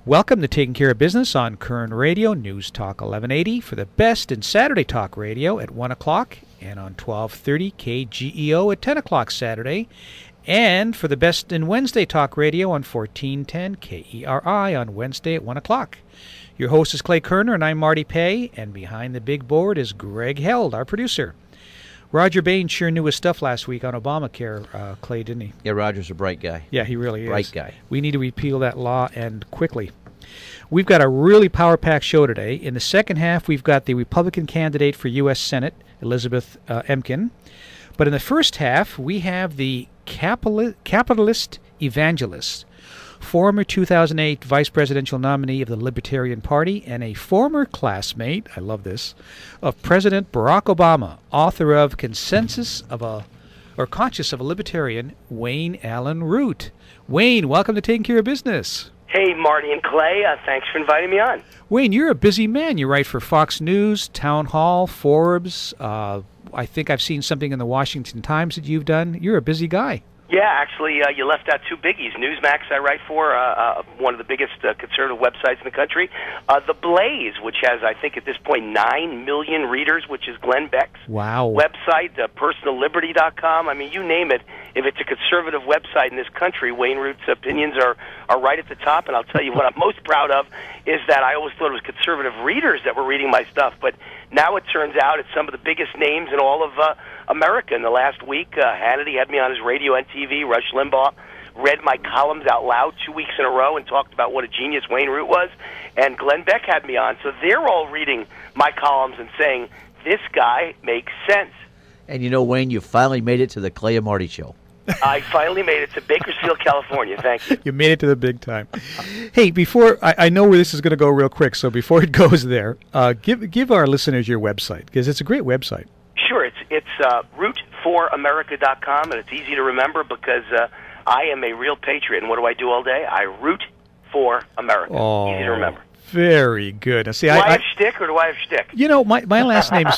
Welcome to Taking Care of Business on Koerner Radio, News Talk 1180 for the best in Saturday Talk Radio at 1 o'clock and on 1230 KGEO at 10 o'clock Saturday, and for the best in Wednesday Talk Radio on 1410 KERI on Wednesday at 1 o'clock. Your host is Clay Koerner, and I'm Marty Pay, and behind the big board is Greg Held, our producer. Roger Bain sure knew his stuff last week on Obamacare, Clay, didn't he? Yeah, Roger's a bright guy. Yeah, he really is. Bright guy. We need to repeal that law, and quickly. We've got a really power-packed show today. In the second half, we've got the Republican candidate for U.S. Senate, Elizabeth Emkin. But in the first half, we have the capitalist evangelist, former 2008 vice presidential nominee of the Libertarian Party, and a former classmate, I love this, of President Barack Obama, author of Conscious of a Libertarian, Wayne Allen Root. Wayne, welcome to Taking Care of Business. Hey, Marty and Clay, thanks for inviting me on. Wayne, you're a busy man. You write for Fox News, Town Hall, Forbes. I think I've seen something in the Washington Times that you've done. You're a busy guy. Yeah, actually, you left out two biggies. Newsmax, I write for, one of the biggest conservative websites in the country. The Blaze, which has, I think, at this point, 9 million readers, which is Glenn Beck's website, personalliberty.com. I mean, you name it. If it's a conservative website in this country, Wayne Root's opinions are right at the top. And I'll tell you what I'm most proud of is that I always thought it was conservative readers that were reading my stuff. But now it turns out it's some of the biggest names in all of America. In the last week, Hannity had me on his radio and TV. Rush Limbaugh read my columns out loud 2 weeks in a row and talked about what a genius Wayne Root was. And Glenn Beck had me on. So they're all reading my columns and saying, this guy makes sense. And you know, Wayne, you finally made it to the Clay and Marty show. I finally made it to Bakersfield, California. Thank you. You made it to the big time. Hey, before I know where this is going to go real quick, so before it goes there, give our listeners your website, because it's a great website. Sure, it's root4america.com, and it's easy to remember because I am a real patriot, and what do I do all day? I root for America. Oh, easy to remember. Very good. Now, see, do I have shtick or do I have shtick? You know, my last name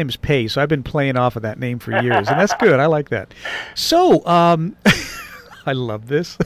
is Pay, so I've been playing off of that name for years, and that's good. I like that. So, I love this.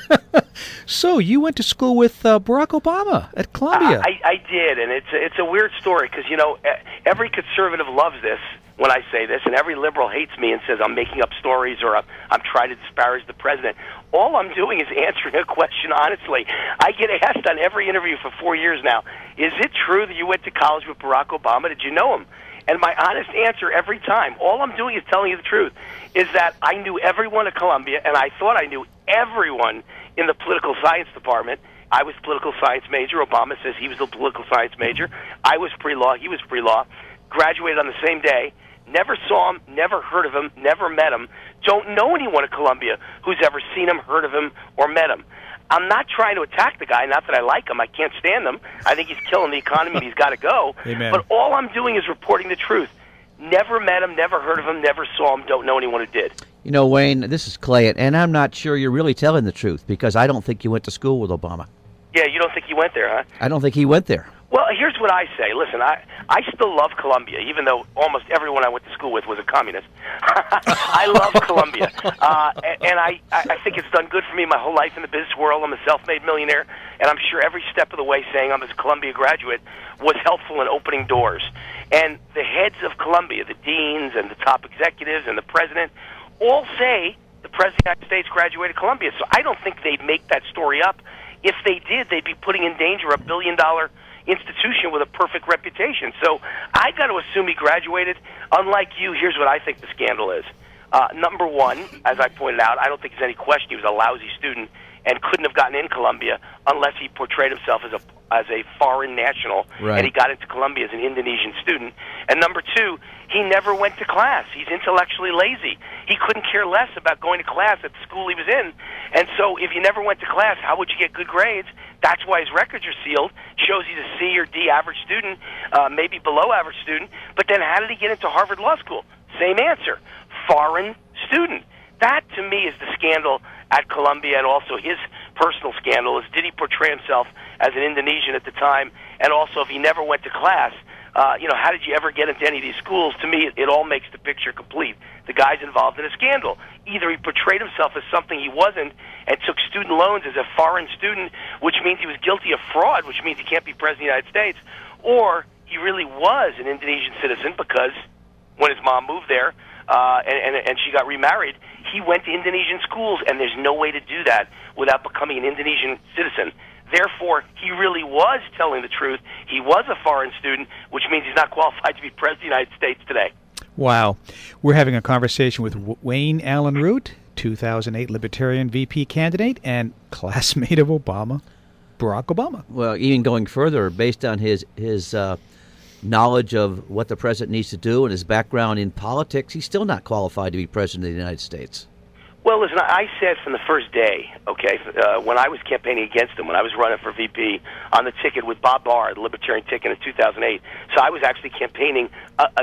So you went to school with Barack Obama at Columbia. I did, and it's a weird story because, you know, every conservative loves this when I say this, and every liberal hates me and says I'm making up stories or I'm trying to disparage the president. All I'm doing is answering a question honestly. I get asked on every interview for 4 years now, is it true that you went to college with Barack Obama? Did you know him? And my honest answer every time, all I'm doing is telling you the truth, is that I knew everyone at Columbia, and I thought I knew everyone in the political science department. I was political science major. Obama says he was a political science major. I was pre-law. He was pre-law. Graduated on the same day. Never saw him, never heard of him, never met him. Don't know anyone at Columbia who's ever seen him, heard of him, or met him. I'm not trying to attack the guy, not that I like him. I can't stand him. I think he's killing the economy and he's got to go. Amen. But all I'm doing is reporting the truth. Never met him, never heard of him, never saw him, don't know anyone who did. You know, Wayne, this is Clay, and I'm not sure you're really telling the truth because I don't think you went to school with Obama. Yeah, you don't think he went there, huh? I don't think he went there. Well, here's what I say. Listen, I still love Columbia, even though almost everyone I went to school with was a communist. I love Columbia, and I think it's done good for me my whole life in the business world. I'm a self-made millionaire, and I'm sure every step of the way saying I'm a Columbia graduate was helpful in opening doors. And the heads of Columbia, the deans and the top executives and the president, all say the President of the United States graduated Columbia. So I don't think they'd make that story up. If they did, they'd be putting in danger a billion-dollar institution with a perfect reputation. So I got to assume he graduated. Unlike you, here's what I think the scandal is. Number one, as I pointed out, I don't think there's any question he was a lousy student and couldn't have gotten in Columbia unless he portrayed himself as a foreign national, right. And he got into Columbia as an Indonesian student. And number two, he never went to class. He's intellectually lazy. He couldn't care less about going to class at the school he was in. And so if you never went to class, how would you get good grades? That's why his records are sealed. Shows he's a C or D average student, maybe below average student. But then how did he get into Harvard Law School? Same answer. Foreign student. That, to me, is the scandal at Columbia, and also his personal scandal is, did he portray himself as an Indonesian at the time? And also, if he never went to class, how did you ever get into any of these schools? To me, it all makes the picture complete. The guy's involved in a scandal. Either he portrayed himself as something he wasn't and took student loans as a foreign student, which means he was guilty of fraud, which means he can't be president of the United States, or he really was an Indonesian citizen because when his mom moved there and she got remarried, he went to Indonesian schools, and there's no way to do that without becoming an Indonesian citizen. Therefore, he really was telling the truth. He was a foreign student, which means he's not qualified to be president of the United States today. Wow. We're having a conversation with Wayne Allyn Root, 2008 Libertarian VP candidate and classmate of Obama, Barack Obama. Well, even going further, based on his knowledge of what the president needs to do and his background in politics, he's still not qualified to be president of the United States. Well, listen, I said from the first day, okay, when I was campaigning against him, when I was running for VP on the ticket with Bob Barr, the Libertarian ticket in 2008, so I was actually campaigning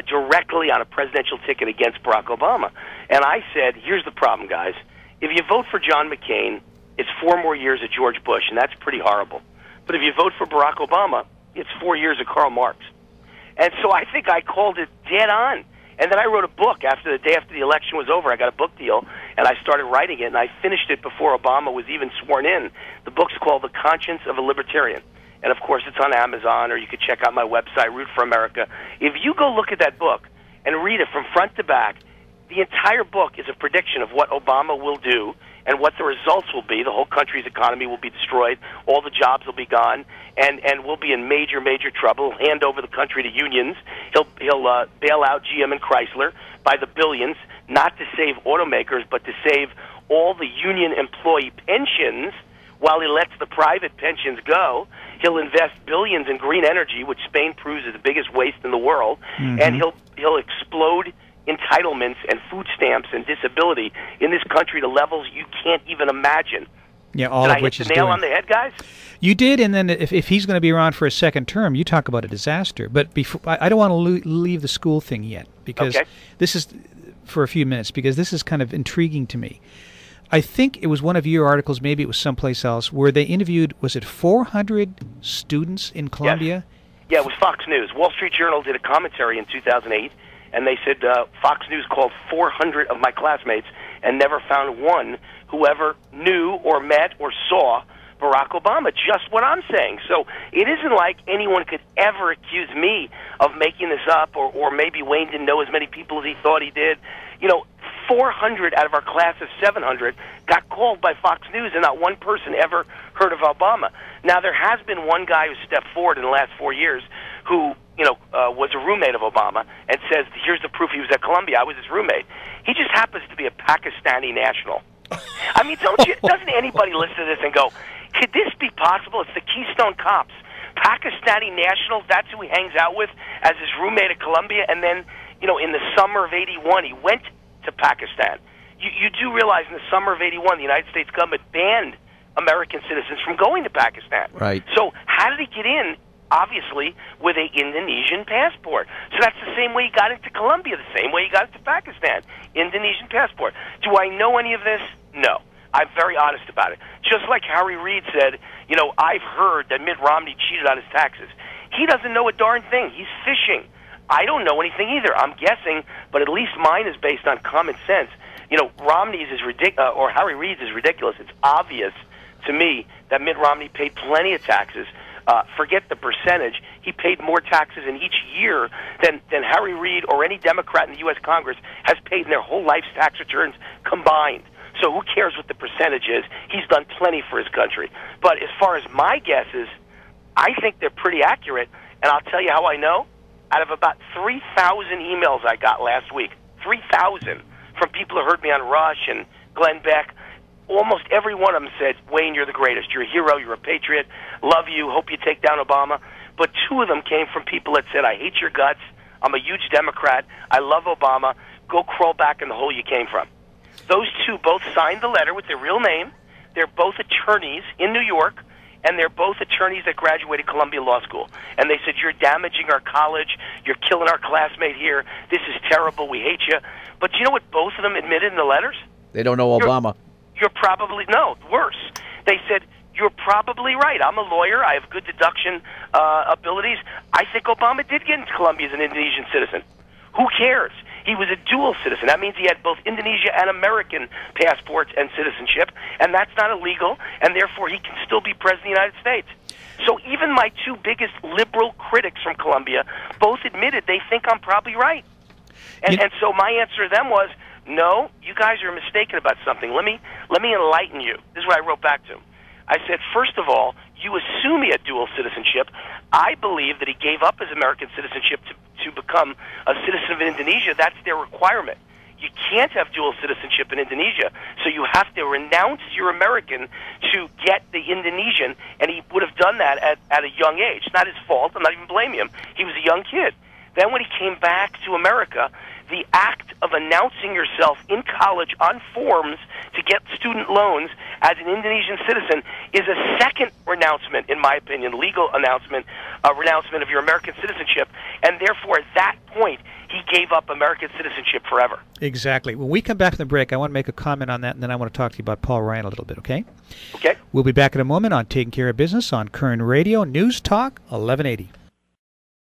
directly on a presidential ticket against Barack Obama. And I said, here's the problem, guys. If you vote for John McCain, it's 4 more years of George Bush, and that's pretty horrible. But if you vote for Barack Obama, it's 4 years of Karl Marx. And so I think I called it dead on. And then I wrote a book after the day after the election was over. I got a book deal, and I started writing it, and I finished it before Obama was even sworn in. The book's called The Conscience of a Libertarian. And, of course, it's on Amazon, or you could check out my website, Root for America. If you go look at that book and read it from front to back, the entire book is a prediction of what Obama will do and what the results will be. The whole country's economy will be destroyed. All the jobs will be gone, and we'll be in major, major trouble. He'll hand over the country to unions. He'll bail out GM and Chrysler by the billions, not to save automakers, but to save all the union employee pensions while he lets the private pensions go. He'll invest billions in green energy, which Spain proves is the biggest waste in the world, and he'll explode entitlements and food stamps and disability in this country to levels you can't even imagine. Yeah, all of which is doing. Did I hit the nail on the head, guys? You did, and then if he's going to be around for a second term, you talk about a disaster. But before, I don't want to leave the school thing yet, because this is for a few minutes, because this is kind of intriguing to me. I think it was one of your articles, maybe it was someplace else, where they interviewed, was it 400 students in Columbia? Yes. Yeah, it was Fox News. Wall Street Journal did a commentary in 2008, and they said Fox News called 400 of my classmates and never found one who ever knew or met or saw Barack Obama. Just what I'm saying. So it isn't like anyone could ever accuse me of making this up, or maybe Wayne didn't know as many people as he thought he did. 400 out of our class of 700 got called by Fox News, and not one person ever heard of Obama. Now, there has been one guy who stepped forward in the last 4 years who was a roommate of Obama and says, here's the proof he was at Columbia. I was his roommate. He just happens to be a Pakistani national. I mean, doesn't anybody listen to this and go, could this be possible? It's the Keystone Cops. Pakistani nationals, that's who he hangs out with as his roommate at Columbia. And then, in the summer of 81, he went to Pakistan. You do realize in the summer of 81, the United States government banned American citizens from going to Pakistan. Right. So how did he get in? Obviously, with an Indonesian passport. So that's the same way he got into Colombia, the same way he got into Pakistan. Indonesian passport. Do I know any of this? No. I'm very honest about it. Just like Harry Reid said, I've heard that Mitt Romney cheated on his taxes. He doesn't know a darn thing. He's fishing. I don't know anything either. I'm guessing, but at least mine is based on common sense. Romney's is ridiculous, or Harry Reid's is ridiculous. It's obvious to me that Mitt Romney paid plenty of taxes. Forget the percentage. He paid more taxes in each year than Harry Reid or any Democrat in the U.S. Congress has paid in their whole life's tax returns combined. So who cares what the percentage is? He's done plenty for his country. But as far as my guess is, I think they're pretty accurate. And I'll tell you how I know. Out of about 3,000 emails I got last week, 3,000 from people who heard me on Rush and Glenn Beck, almost every one of them said, Wayne, you're the greatest. You're a hero. You're a patriot. Love you. Hope you take down Obama. But 2 of them came from people that said, I hate your guts. I'm a huge Democrat. I love Obama. Go crawl back in the hole you came from. Those 2 both signed the letter with their real name. They're both attorneys in New York, and they're both attorneys that graduated Columbia Law School. And they said, you're damaging our college. You're killing our classmate here. This is terrible. We hate you. But you know what both of them admitted in the letters? They don't know Obama. You're probably, no, worse. They said, you're probably right. I'm a lawyer. I have good deduction abilities, I think Obama did get into Colombia as an Indonesian citizen. Who cares? He was a dual citizen. That means he had both Indonesia and American passports and citizenship, and that's not illegal, and therefore he can still be president of the United States. So even my two biggest liberal critics from Colombia both admitted they think I'm probably right. And so my answer to them was, no, you guys are mistaken about something. Let me enlighten you. This is what I wrote back to him. I said, first of all, you assume he had dual citizenship. I believe that he gave up his American citizenship to become a citizen of Indonesia. That's their requirement. You can't have dual citizenship in Indonesia, so you have to renounce your American to get the Indonesian, and he would have done that at a young age. It's not his fault. I'm not even blaming him. He was a young kid. Then when he came back to America, the act of announcing yourself in college on forms to get student loans as an Indonesian citizen is a second renouncement, in my opinion, legal announcement, a renouncement of your American citizenship, and therefore at that point he gave up American citizenship forever. Exactly. When we come back from the break, I want to make a comment on that, and then I want to talk to you about Paul Ryan a little bit, okay? Okay. We'll be back in a moment on Taking Care of Business on Koerner Radio, News Talk 1180.